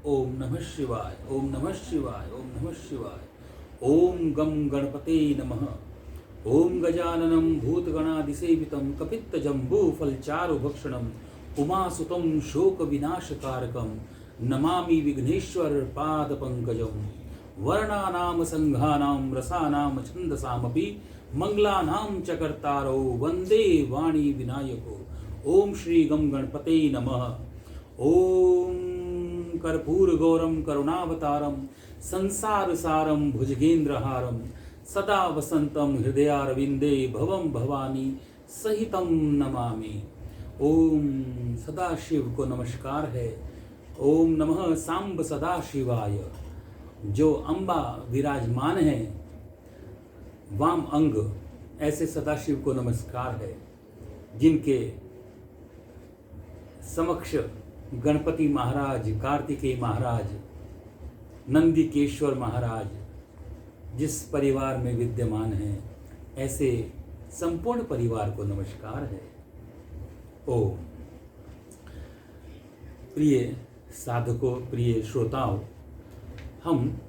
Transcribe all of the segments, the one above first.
ओम नमः शिवाय, ओम नमः शिवाय, ओम नमः शिवाय। ओम गम गणपते नमः। ओम गजाननं भूतगणादिसेवितं कपित्तजम्बूफलचारुभक्षणं उमासुतं शोकविनाशकारकं नमामि विघ्नेश्वर पादपङ्कजं। वर्णानां संघानां रसानां छन्दसामपि मंगलानां च कर्तारौ वन्दे वाणी विनायको। ओम श्री गम गणपते नमः। ओम कर्पूरगौरं करुणावतारं संसारसारं भुजगेन्द्रहारं सदा वसन्तं हृदयारविन्दे भवं भवानी सहितं नमामि। ओम सदाशिव को नमस्कार है। ओम नमः सांब सदाशिवाय। जो अम्बा विराजमान है वाम अंग, ऐसे सदाशिव को नमस्कार है, जिनके समक्ष गणपति महाराज, कार्तिकेय महाराज, नंदिकेश्वर महाराज जिस परिवार में विद्यमान हैं, ऐसे संपूर्ण परिवार को नमस्कार है। ओम। प्रिय साधकों, प्रिय श्रोताओं, हम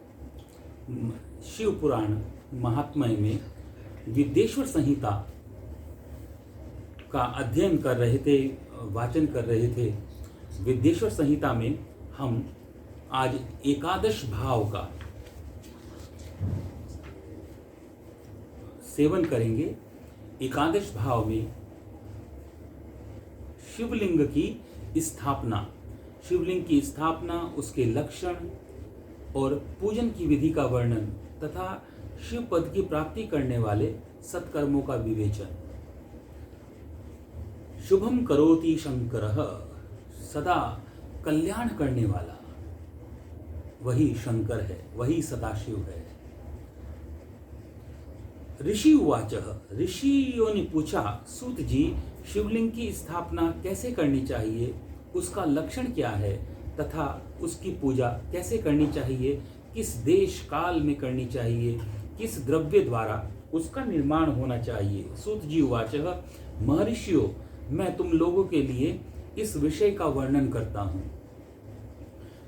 शिव पुराण महात्म्य में विद्येश्वर संहिता का अध्ययन कर रहे थे, वाचन कर रहे थे। विद्येश्वर संहिता में हम आज एकादश भाव का सेवन करेंगे। एकादश भाव में शिवलिंग की स्थापना, शिवलिंग की स्थापना, उसके लक्षण और पूजन की विधि का वर्णन तथा शिव पद की प्राप्ति करने वाले सत्कर्मों का विवेचन। शुभम करोति शंकरः, सदा कल्याण करने वाला वही शंकर है, वही सदाशिव है। ऋषि उवाचः, ऋषियों ने पूछा, सूत जी, शिवलिंग की स्थापना कैसे करनी चाहिए, उसका लक्षण क्या है तथा उसकी पूजा कैसे करनी चाहिए, किस देश काल में करनी चाहिए, किस द्रव्य द्वारा उसका निर्माण होना चाहिए। सूत जी उवाचः, महर्षियों, मैं तुम लोगों के लिए इस विषय का वर्णन करता हूँ।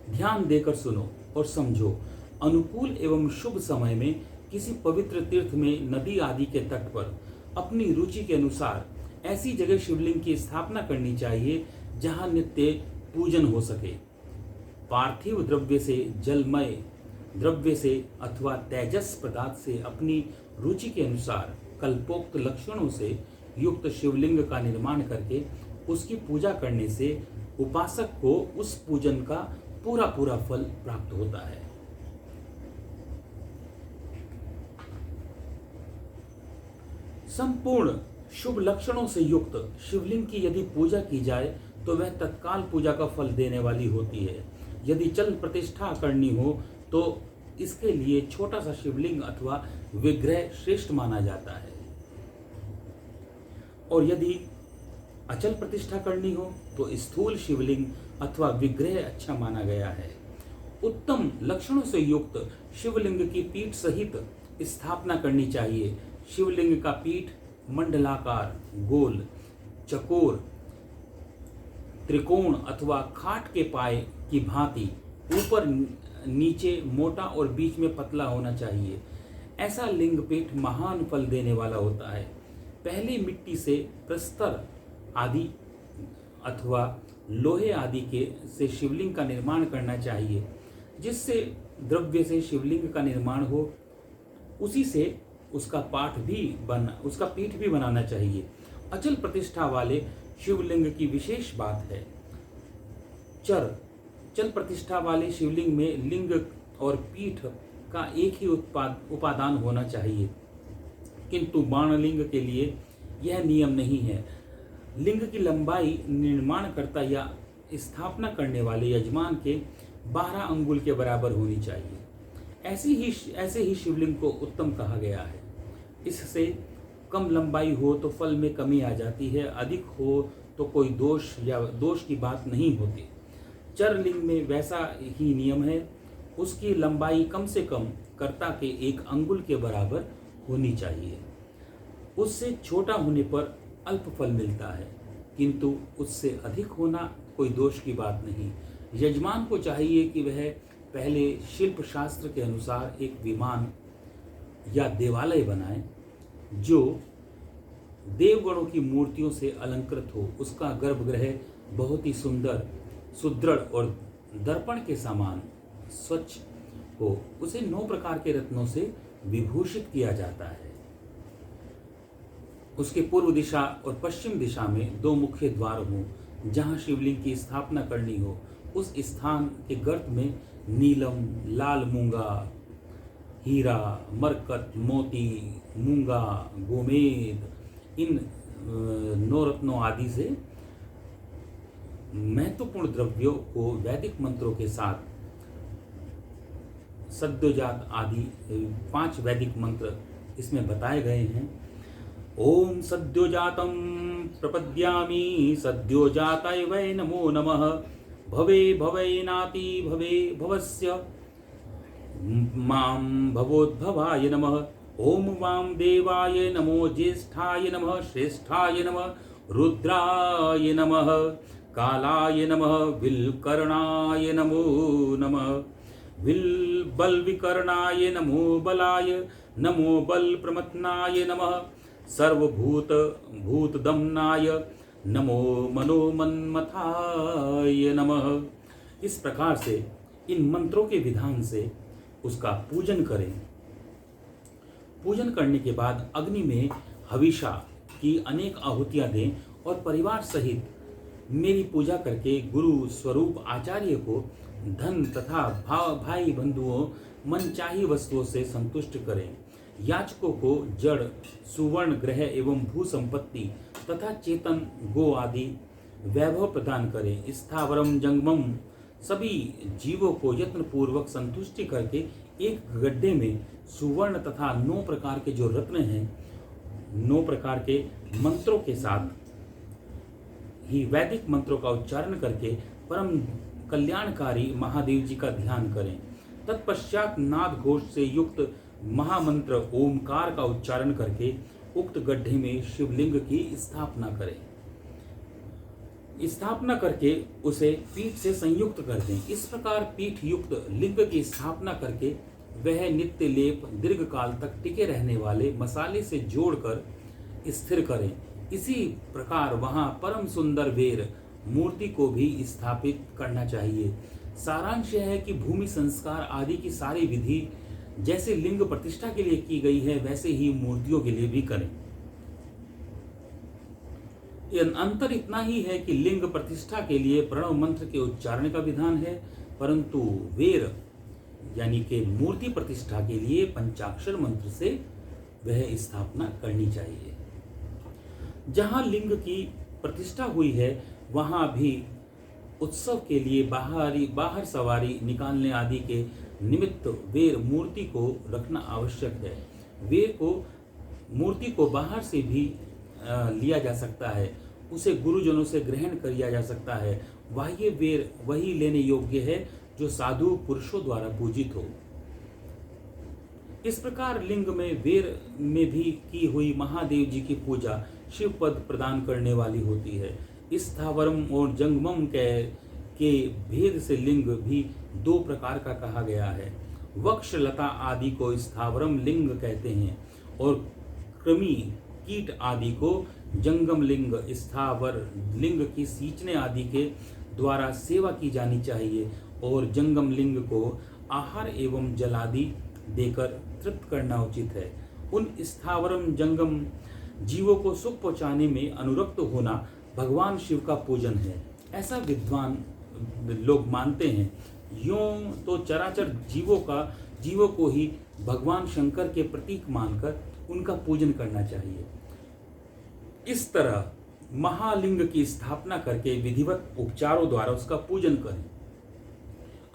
ध्यान देकर सुनो और समझो। अनुकूल एवं शुभ समय में किसी पवित्र तीर्थ में, नदी आदि के तट पर अपनी रुचि के अनुसार ऐसी जगह शिवलिंग की स्थापना करनी चाहिए जहाँ नित्य पूजन हो सके। पार्थिव द्रव्य से, जलमय द्रव्य से अथवा तेजस पदार्थ से अपनी रुचि के अनुसार कल्पोक्त लक्षणों से युक्त शिवलिंग का निर्माण करके उसकी पूजा करने से उपासक को उस पूजन का पूरा पूरा फल प्राप्त होता है। संपूर्ण शुभ लक्षणों से युक्त शिवलिंग की यदि पूजा की जाए तो वह तत्काल पूजा का फल देने वाली होती है। यदि चल प्रतिष्ठा करनी हो तो इसके लिए छोटा सा शिवलिंग अथवा विग्रह श्रेष्ठ माना जाता है, और यदि अचल प्रतिष्ठा करनी हो तो स्थूल शिवलिंग अथवा विग्रह अच्छा माना गया है। उत्तम लक्षणों से युक्त शिवलिंग की पीठ सहित स्थापना करनी चाहिए। शिवलिंग का पीठ मंडलाकार, गोल, चकोर, त्रिकोण अथवा खाट के पाए की भांति ऊपर नीचे मोटा और बीच में पतला होना चाहिए। ऐसा लिंग पीठ महान फल देने वाला होता है। पहले मिट्टी से प्रस्तर आदि अथवा लोहे आदि के से शिवलिंग का निर्माण करना चाहिए। जिससे द्रव्य से शिवलिंग का निर्माण हो, उसी से उसका पीठ भी बनाना चाहिए। अचल प्रतिष्ठा वाले शिवलिंग की विशेष बात है। चल प्रतिष्ठा वाले शिवलिंग में लिंग और पीठ का एक ही उपादान होना चाहिए, किंतु बाणलिंग के लिए यह नियम नहीं है। लिंग की लंबाई निर्माणकर्ता या स्थापना करने वाले यजमान के 12 अंगुल के बराबर होनी चाहिए। ऐसे ही शिवलिंग को उत्तम कहा गया है। इससे कम लंबाई हो तो फल में कमी आ जाती है, अधिक हो तो कोई दोष की बात नहीं होती। चरलिंग में वैसा ही नियम है। उसकी लंबाई कम से कम कर्ता के 1 अंगुल के बराबर होनी चाहिए। उससे छोटा होने पर अल्प फल मिलता है, किंतु उससे अधिक होना कोई दोष की बात नहीं। यजमान को चाहिए कि वह पहले शिल्प शास्त्र के अनुसार एक विमान या देवालय बनाए जो देवगणों की मूर्तियों से अलंकृत हो। उसका गर्भगृह बहुत ही सुंदर, सुदृढ़ और दर्पण के समान स्वच्छ हो। उसे 9 प्रकार के रत्नों से विभूषित किया जाता है। उसके पूर्व दिशा और पश्चिम दिशा में 2 मुख्य द्वार हों। जहाँ शिवलिंग की स्थापना करनी हो उस स्थान के गर्त में नीलम, लाल मूंगा, हीरा, मरकत, मोती, मूंगा, गोमेद, इन 9 रत्नों आदि से महत्वपूर्ण द्रव्यों को वैदिक मंत्रों के साथ सद्योजात आदि 5 वैदिक मंत्र इसमें बताए गए हैं। ओम सद्योजातं प्रपद्यामि सद्योजाताय वै नमो नमः। भवे भवैनाति भवे भवस्य मां भवोद्भवाय नमः। ओम वाम देवाय नमो ज्येष्ठाय नमः श्रेष्ठाय नमः रुद्राय नमः कालाय नमः विल्कर्णाय नमो नमः। बलविकर्णाय नमो बलाय नमो बल प्रमथनाय नमः। सर्वभूत भूतदम्नाय नमो मनोमन्मथाय नमः। इस प्रकार से इन मंत्रों के विधान से उसका पूजन करें। पूजन करने के बाद अग्नि में हविषा की अनेक आहुतियां दें और परिवार सहित मेरी पूजा करके गुरु स्वरूप आचार्य को धन तथा भाई बंधुओं मनचाही वस्तुओं से संतुष्ट करें। याचकों को जड़, सुवर्ण, ग्रह एवं भू संपत्ति तथा चेतन गो आदि वैभव प्रदान करें। स्थावरम जंगमम सभी जीवों को यत्न पूर्वक संतुष्टि करके एक गड्ढे में सुवर्ण तथा 9 प्रकार के जो रत्न हैं, 9 प्रकार के मंत्रों के साथ ही वैदिक मंत्रों का उच्चारण करके परम कल्याणकारी महादेव जी का ध्यान करें। तत्पश्चात नाद घोष से युक्त महामंत्र ओमकार का उच्चारण करके उक्त गड्ढे में शिवलिंग की स्थापना करें। स्थापना करके उसे पीठ से संयुक्त कर दें। इस प्रकार पीठ युक्त लिंग की स्थापना करके वह नित्य लेप दीर्घ काल तक टिके रहने वाले मसाले से जोड़कर स्थिर करें। इसी प्रकार वहां परम सुंदर वेर मूर्ति को भी स्थापित करना चाहिए। सारांश यह है कि भूमि संस्कार आदि की सारी विधि जैसे लिंग प्रतिष्ठा के लिए की गई है वैसे ही मूर्तियों के लिए भी करें। अंतर इतना ही है कि लिंग प्रतिष्ठा के लिए प्रणव मंत्र के उच्चारण का विधान है, परंतु वेर यानी कि मूर्ति प्रतिष्ठा के लिए पंचाक्षर मंत्र से वह स्थापना करनी चाहिए। जहां लिंग की प्रतिष्ठा हुई है वहां भी उत्सव के लिए बाहर सवारी निकालने आदि के निमित्त वेर मूर्ति को रखना आवश्यक है। वेर को मूर्ति को बाहर से भी लिया जा सकता है, उसे गुरुजनों से ग्रहण किया जा सकता है। बाह्य वेर वही लेने योग्य है जो साधु पुरुषों द्वारा पूजित हो। इस प्रकार लिंग में वेर में भी की हुई महादेव जी की पूजा शिव पद प्रदान करने वाली होती है। स्थावरम और जंगमम के भेद से लिंग भी 2 प्रकार का कहा गया है। वक्ष लता आदि को स्थावरम लिंग कहते हैं और कृमि कीट आदि को जंगम लिंग। स्थावर लिंग की सींचने आदि के द्वारा सेवा की जानी चाहिए और जंगम लिंग को आहार एवं जलादि देकर तृप्त करना उचित है। उन स्थावरम जंगम जीवों को सुख पहुंचाने में अनुरक्त होना भगवान शिव का पूजन है, ऐसा विद्वान लोग मानते हैं। यूं तो चराचर जीवों को ही भगवान शंकर के प्रतीक मानकर उनका पूजन करना चाहिए। इस तरह महालिंग की स्थापना करके विधिवत उपचारों द्वारा उसका पूजन करें।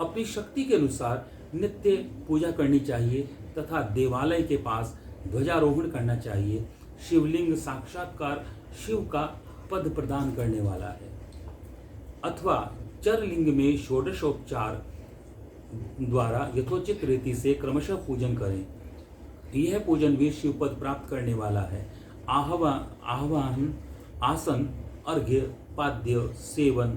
अपनी शक्ति के अनुसार नित्य पूजा करनी चाहिए तथा देवालय के पास ध्वजारोहण करना चाहिए। शिवलिंग साक्षात्कार शिव का पद प्रदान करने वाला है। अथवा चरलिंग में षोडशोपचार द्वारा यथोचित रीति से क्रमशः पूजन करें। यह पूजन भी शिव पद प्राप्त करने वाला है। आह्वान, आसन, अर्घ्य, पाद्य, सेवन,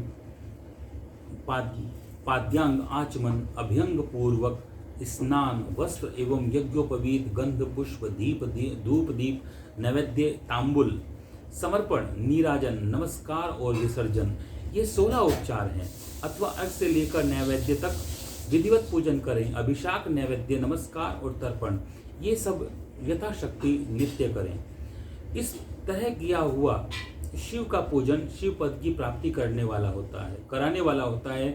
पाद्यांग आचमन, अभ्यंग पूर्वक स्नान, वस्त्र एवं यज्ञोपवीत, गंध पुष्प, धूप दीप, नैवेद्य, तांबुल, समर्पण, नीराजन, नमस्कार और विसर्जन, ये 16 उपचार हैं। अथवा अर्घ से लेकर नैवेद्य तक विधिवत पूजन करें। अभिषेक, नैवेद्य, नमस्कार और तर्पण, ये सब यथाशक्ति नित्य करें। इस तरह किया हुआ शिव का पूजन शिव पद की प्राप्ति कराने वाला होता है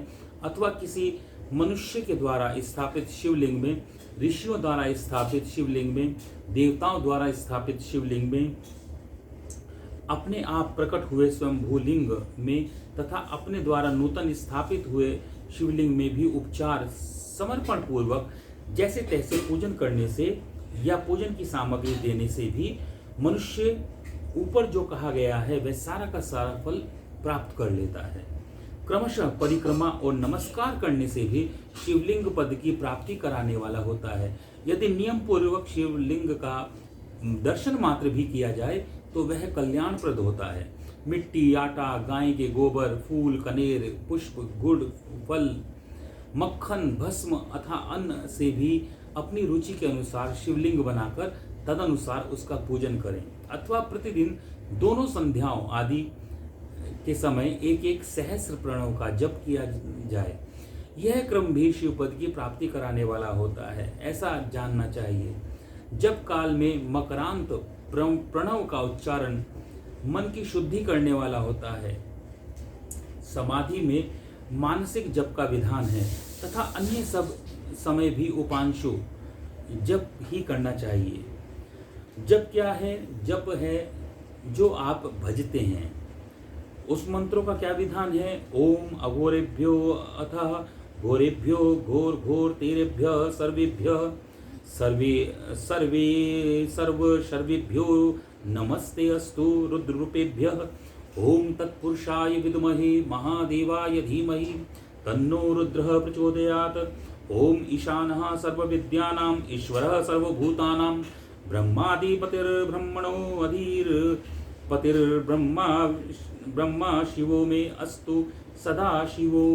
अथवा किसी मनुष्य के द्वारा स्थापित शिवलिंग में, ऋषियों द्वारा स्थापित शिवलिंग में, देवताओं द्वारा स्थापित शिवलिंग में, अपने आप प्रकट हुए स्वयंभू लिंग में तथा अपने द्वारा नूतन स्थापित हुए शिवलिंग में भी उपचार समर्पण पूर्वक जैसे तैसे पूजन करने से या पूजन की सामग्री देने से भी मनुष्य ऊपर जो कहा गया है वह सारा का सारा फल प्राप्त कर लेता है। क्रमशः परिक्रमा और नमस्कार करने से भी शिवलिंग पद की प्राप्ति कराने वाला होता है। यदि नियम पूर्वक शिवलिंग का दर्शन मात्र भी किया जाए तो वह कल्याणप्रद होता है। मिट्टी, आटा, गाय के गोबर, फूल, कनेर, पुष्प, गुड़, फल, मक्खन, भस्म अथवा अन्न से भी अपनी रुचि के अनुसार शिवलिंग बनाकर तदनुसार उसका पूजन करें। अथवा प्रतिदिन दोनों संध्याओं आदि के समय एक एक सहस्र प्रणव का जप किया जाए। यह क्रम भी शिवपद की प्राप्ति कराने वाला होता है, ऐसा जानना चाहिए। जप काल में मकरांत प्रणव का उच्चारण मन की शुद्धि करने वाला होता है। समाधि में मानसिक जप का विधान है तथा अन्य सब समय भी उपांशु जप ही करना चाहिए। जप क्या है? जप है जो आप भजते हैं। उस मंत्रों का क्या विधान है? ओम अघोरेभ्यो अथः घोरेभ्यो घोर घोर तेरेभ्य सर्वेभ्य सर्व सर्वेभ्यो नमस्ते अस्तु रुद्ररूपेभ्यः। ओम तत्पुरुषाय विद्महे महादेवाय धीमहि तन्नो रुद्रः प्रचोदयात्। ओम ईशानः सर्वविद्यानां ईश्वरः सर्वभूतानां ब्रह्माधिपतिर्ब्रह्मणो ब्रह्मा शिवो में अस्तु सदा शिवो।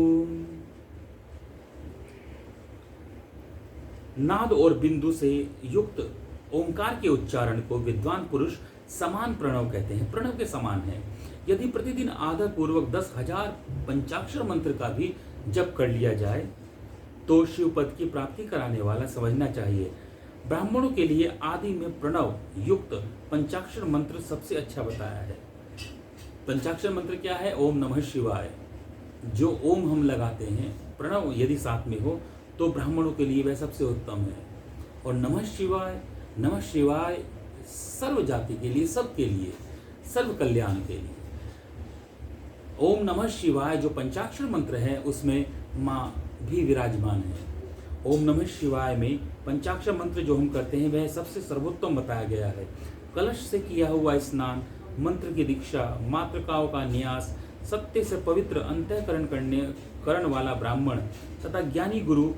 नाद और बिंदु से युक्त ओंकार के उच्चारण को विद्वान पुरुष समान प्रणव कहते हैं, प्रणव के समान है। यदि प्रतिदिन आदर पूर्वक 10,000 पंचाक्षर मंत्र का भी जप कर लिया जाए तो शिव पद की प्राप्ति कराने वाला समझना चाहिए। ब्राह्मणों के लिए आदि में प्रणव युक्त पंचाक्षर मंत्र सबसे अच्छा बताया है। पंचाक्षर मंत्र क्या है? ओम नमः शिवाय। जो ओम हम लगाते हैं, प्रणव यदि साथ में हो तो ब्राह्मणों के लिए वह सबसे उत्तम है। और नमः शिवाय सर्व जाति के लिए, सबके लिए, सर्व कल्याण के लिए। ओम नमः शिवाय जो पंचाक्षर मंत्र है उसमें माँ भी विराजमान है। ओम नमः शिवाय में पंचाक्षर मंत्र जो हम करते हैं वह सबसे सर्वोत्तम बताया गया है। कलश से किया हुआ स्नान, मंत्र की दीक्षा, मातृकाओं का न्यास, सत्य से पवित्र अंतःकरण करण वाला ब्राह्मण तथा ज्ञानी गुरु,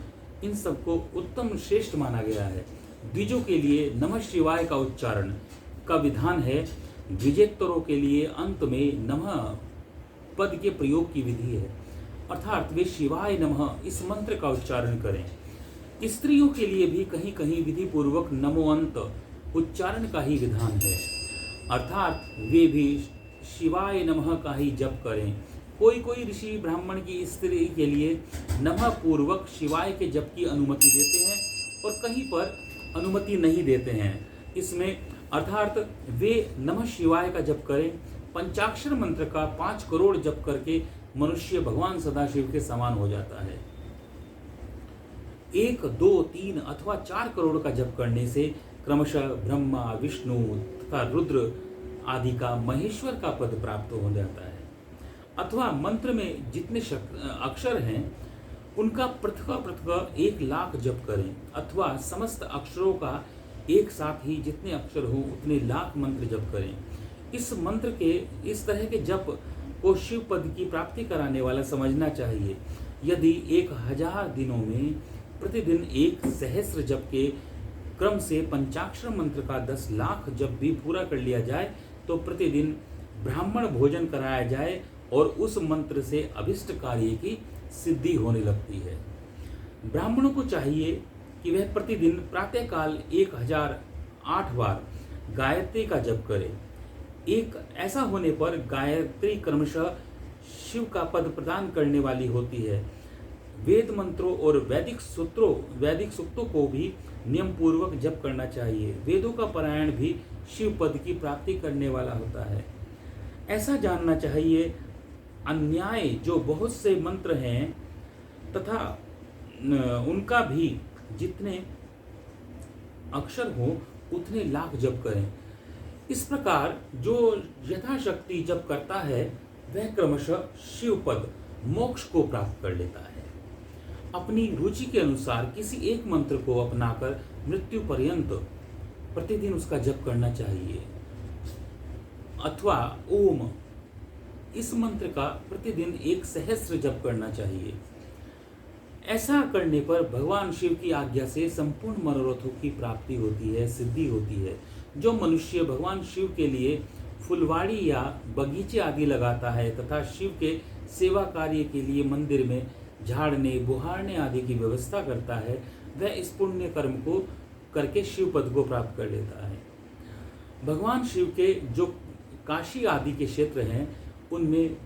इन सबको उत्तम श्रेष्ठ माना गया है। द्विजों के लिए नमः शिवाय का उच्चारण का विधान है। द्विजेत्तरों के लिए अंत में नमः पद के प्रयोग की विधि है, अर्थात वे शिवाय नमः इस मंत्र का उच्चारण करें। स्त्रियों के लिए भी कहीं कहीं विधि पूर्वक नमोअंत उच्चारण का ही विधान है, अर्थात वे भी शिवाय नमः का ही जप करें। कोई कोई ऋषि ब्राह्मण की स्त्री के लिए नमः पूर्वक शिवाय के जप की अनुमति देते हैं और कहीं पर अनुमति नहीं देते हैं। इसमें अर्थात वे नमः शिवाय का जप करें। पंचाक्षर मंत्र का 5 करोड़ जप करके मनुष्य भगवान सदाशिव के समान हो जाता है। 1, 2, 3 अथवा 4 करोड़ का जप करने से क्रमशः ब्रह्मा, विष्णु तथा रुद्र आदि का महेश्वर का पद प्राप्त हो जाता है। अथवा मंत्र में जितने अक्षर हैं उनका पृथक 1 लाख जप करें, अथवा समस्त अक्षरों का एक साथ ही जितने अक्षर हो उतने लाख मंत्र जप करें। इस मंत्र के इस तरह के जप को शिव पद की प्राप्ति कराने वाला समझना चाहिए। यदि 1000 दिनों में प्रतिदिन 1 सहस्र जप के क्रम से पंचाक्षर मंत्र का 10 लाख जप भी पूरा कर लिया जाए तो प्रतिदिन ब्राह्मण भोजन कराया जाए और उस मंत्र से अभिष्ट कार्य की सिद्धि होने लगती है। ब्राह्मणों को चाहिए कि वह प्रतिदिन प्रातःकाल 1008 बार गायत्री का जप करे। एक ऐसा होने पर गायत्री क्रमशः शिव का पद प्रदान करने वाली होती है। वेद मंत्रों और वैदिक सूक्तों को भी नियम पूर्वक जप करना चाहिए। वेदों का पारायण भी शिव पद की प्राप्ति करने वाला होता है। ऐसा जानना चाहिए अन्याय जो बहुत से मंत्र हैं तथा उनका भी जितने अक्षर हो उतने लाख जप करें। इस प्रकार जो यथाशक्ति जप करता है वह क्रमशः शिव पद मोक्ष को प्राप्त कर लेता है। अपनी रुचि के अनुसार किसी एक मंत्र को अपनाकर मृत्यु पर्यंत प्रतिदिन उसका जप करना चाहिए, अथवा ओम इस मंत्र का प्रतिदिन 1 सहस्त्र जप करना चाहिए। ऐसा करने पर भगवान शिव की आज्ञा से संपूर्ण मनोरथों की प्राप्ति होती है, सिद्धि होती है। जो मनुष्य भगवान शिव के लिए फुलवाड़ी या बगीचे आदि लगाता है तथा शिव के सेवा कार्य के लिए मंदिर में झाड़ने बुहारने आदि की व्यवस्था करता है, वह इस पुण्य कर्म को करके शिव पद को प्राप्त कर लेता है। भगवान शिव के जो काशी आदि के क्षेत्र हैं उनमें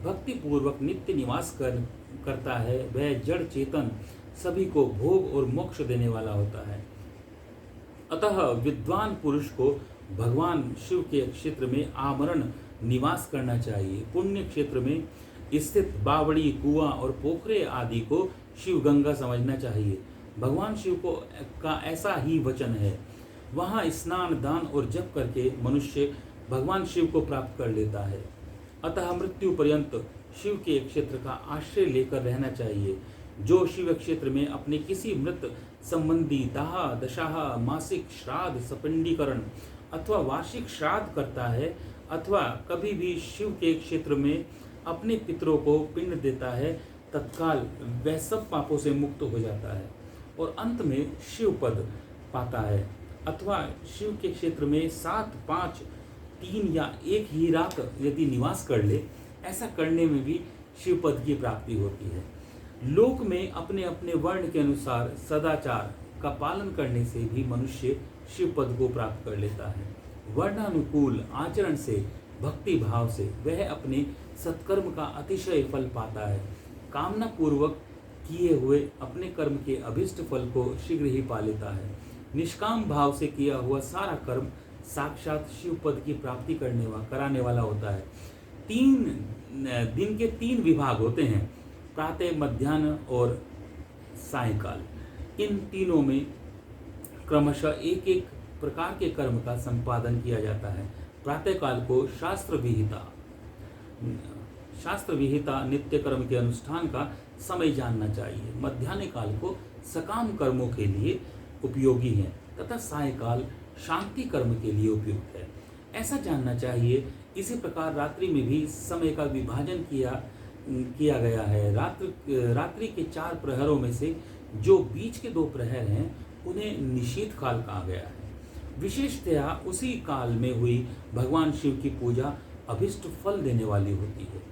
भक्ति पूर्वक नित्य निवास करता है, वह जड़ चेतन सभी को भोग और मोक्ष देने वाला होता है। अतः विद्वान पुरुष को भगवान शिव के क्षेत्र में आमरण निवास करना चाहिए। पुण्य क्षेत्र में स्थित बावड़ी, कुआं और पोखरे आदि को शिव गंगा समझना चाहिए। भगवान शिव को का ऐसा ही वचन है, वहाँ स्नान दान और जप करके मनुष्य भगवान शिव को प्राप्त कर लेता है। अतः मृत्यु पर्यंत शिव के क्षेत्र का आश्रय लेकर रहना चाहिए। जो शिव क्षेत्र में अपने किसी मृत संबंधी दाह दशाह मासिक श्राद्ध सपिंडीकरण अथवा वार्षिक श्राद्ध करता है अथवा कभी भी शिव के क्षेत्र में अपने पितरों को पिंड देता है, तत्काल वह सब पापों से मुक्त हो जाता है और अंत में शिव पद पाता है। अथवा शिव के क्षेत्र में 7, 5, 3 या 1 ही रात यदि निवास कर ले, ऐसा करने में भी शिव पद की प्राप्ति होती है। लोक में अपने अपने वर्ण के अनुसार सदाचार का पालन करने से भी मनुष्य शिव पद को प्राप्त कर लेता है। वर्णानुकूल आचरण से, भक्ति भाव से वह अपने सत्कर्म का अतिशय फल पाता है। कामना पूर्वक किए हुए अपने कर्म के अभिष्ट फल को शीघ्र ही पा लेता है। निष्काम भाव से किया हुआ सारा कर्म साक्षात शिव पद की प्राप्ति कराने वाला होता है। दिन के 3 विभाग होते हैं, प्रातः, मध्याह्न और सायंकाल। इन तीनों में क्रमशः एक एक प्रकार के कर्म का संपादन किया जाता है। प्रातःकाल को शास्त्र विहिता नित्य कर्म के अनुष्ठान का समय जानना चाहिए। मध्याह्न काल को सकाम कर्मों के लिए उपयोगी है तथा सायंकाल शांति कर्म के लिए उपयुक्त है, ऐसा जानना चाहिए। इसी प्रकार रात्रि में भी समय का विभाजन किया गया है। रात्रि के 4 प्रहरों में से जो बीच के 2 प्रहर हैं उन्हें निशीथ काल कहा गया है। विशेषतया उसी काल में हुई भगवान शिव की पूजा अभिष्ट फल देने वाली होती है।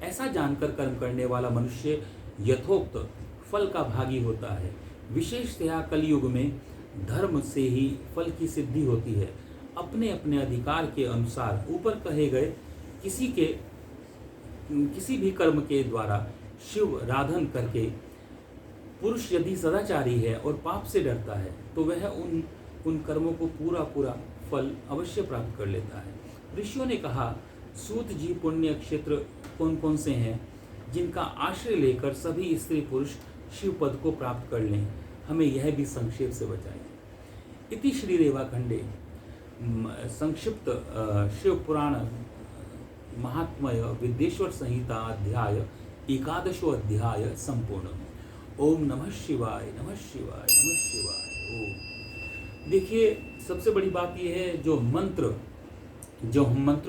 ऐसा जानकर कर्म करने वाला मनुष्य यथोक्त फल का भागी होता है। विशेषतया कलयुग में धर्म से ही फल की सिद्धि होती है। अपने अपने अधिकार के अनुसार ऊपर कहे गए किसी भी कर्म के द्वारा शिव राधन करके पुरुष यदि सदाचारी है और पाप से डरता है तो वह उन कर्मों को पूरा फल अवश्य प्राप्त कर लेता है। ऋषियों ने कहा, सूत जी पुण्य क्षेत्र कौन कौन से हैं जिनका आश्रय लेकर सभी स्त्री पुरुष शिव पद को प्राप्त कर लें, हमें यह भी संक्षेप से बताएं। इति श्री रेवाखंडे संक्षिप्त शिव पुराण महात्म्य विद्येश्वर संहिता अध्याय 11वां अध्याय संपूर्ण। ओम नमः शिवाय, नमः शिवाय, नमः शिवाय। ओम। देखिए, सबसे बड़ी बात यह है जो मंत्रों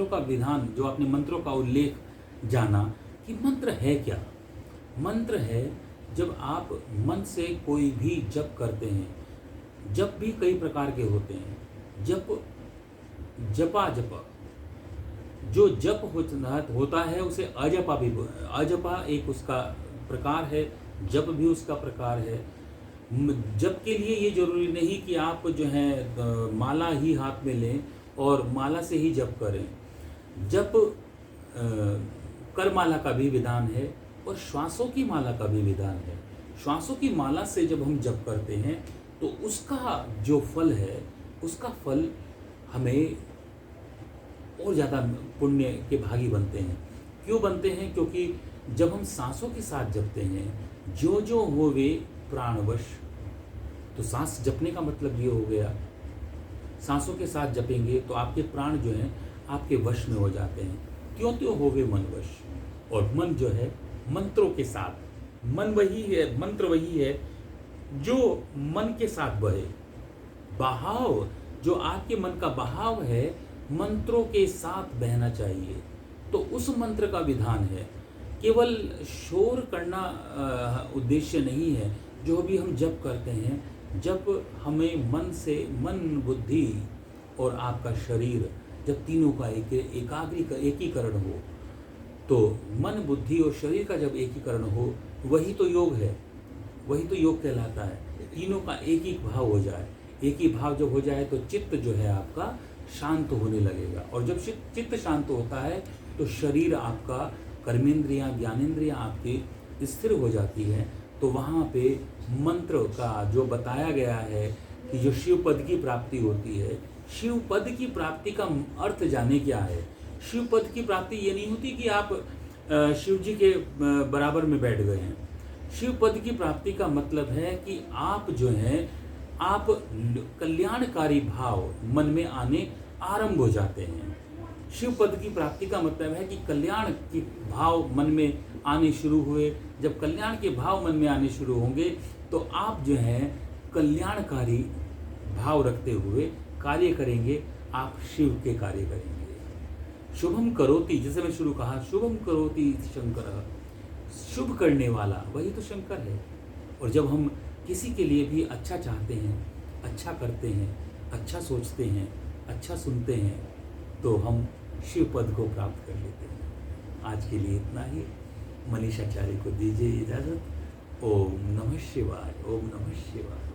का विधान, जो आपने मंत्रों का उल्लेख जाना कि मंत्र है क्या। मंत्र है जब आप मन से कोई भी जप करते हैं। जप भी कई प्रकार के होते हैं। जपा जो जप होता है उसे अजपा भी, अजपा एक उसका प्रकार है, जप भी उसका प्रकार है। जप के लिए ये जरूरी नहीं कि आप जो है माला ही हाथ में लें और माला से ही जप करें। जप करमाला का भी विधान है और श्वासों की माला का भी विधान है। श्वासों की माला से जब हम जप करते हैं तो उसका जो फल है, उसका फल हमें और ज़्यादा पुण्य के भागी बनते हैं। क्यों बनते हैं? क्योंकि जब हम सांसों के साथ जपते हैं, जो जो होवे प्राणवश, तो सांस जपने का मतलब ये हो गया, सांसों के साथ जपेंगे तो आपके प्राण जो हैं आपके वश में हो जाते हैं। त्यों त्यों होवे मन वश, और मन जो है मंत्रों के साथ, मन वही है, मंत्र वही है जो मन के साथ बहे। बहाव जो आपके मन का बहाव है मंत्रों के साथ बहना चाहिए। तो उस मंत्र का विधान है। केवल शोर करना उद्देश्य नहीं है। जो भी हम जप करते हैं, जब हमें मन से, मन बुद्धि और आपका शरीर, जब तीनों का एकीकरण हो, तो मन बुद्धि और शरीर का जब एकीकरण हो, वही तो योग है, वही तो योग कहलाता है। तीनों का एक ही भाव हो जाए, एक ही भाव जब हो जाए तो चित्त जो है आपका शांत होने लगेगा। और जब चित्त शांत होता है तो शरीर आपका, कर्मेंद्रियां, ज्ञानेंद्रियां आपकी स्थिर हो जाती है। तो वहाँ पे मंत्र का जो बताया गया है कि जो शिव पद की प्राप्ति होती है, शिव पद की प्राप्ति का अर्थ जाने क्या है। शिव पद की प्राप्ति ये नहीं होती कि आप शिव जी के बराबर में बैठ गए हैं। शिव पद की प्राप्ति का मतलब है कि आप जो हैं, आप कल्याणकारी भाव मन में आने आरंभ हो जाते हैं। शिव पद की प्राप्ति का मतलब है कि कल्याण के भाव मन में आने शुरू हुए। जब कल्याण के भाव मन में आने शुरू होंगे तो आप जो हैं कल्याणकारी भाव रखते हुए कार्य करेंगे, आप शिव के कार्य करेंगे। शुभम करोति, जैसे मैं शुरू कहा, शुभम करोति शंकर, शुभ करने वाला वही तो शंकर है। और जब हम किसी के लिए भी अच्छा चाहते हैं, अच्छा करते हैं, अच्छा सोचते हैं, अच्छा सुनते हैं, तो हम शिव पद को प्राप्त कर लेते हैं। आज के लिए इतना ही। मनीषाचार्य को दीजिए इजाज़त। ओम नमः शिवाय, ओम नमः शिवाय।